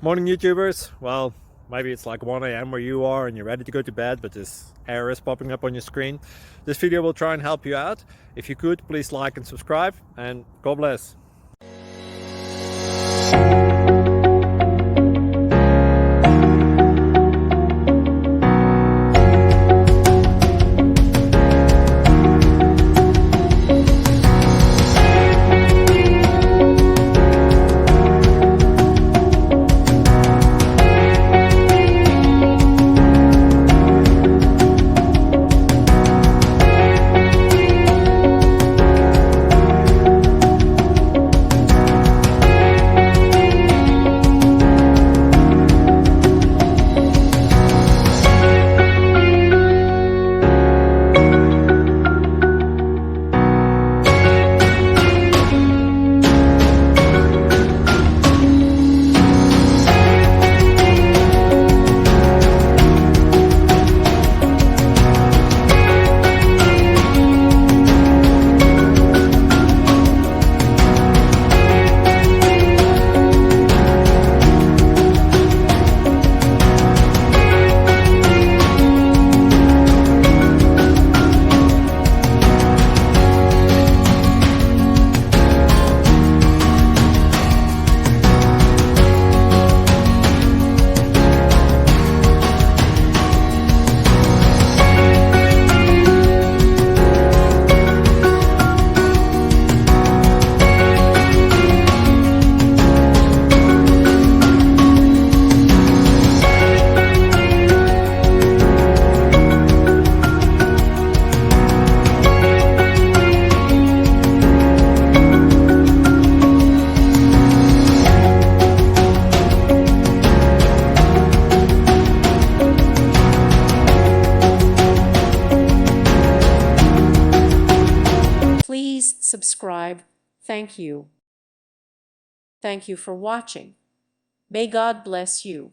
Morning YouTubers. Well, maybe it's like 1 a.m. where you are and you're ready to go to bed, but this error is popping up on your screen. This video will try and help you out. If you could, please like and subscribe, and God bless. Please subscribe. Thank you. Thank you for watching. May God bless you.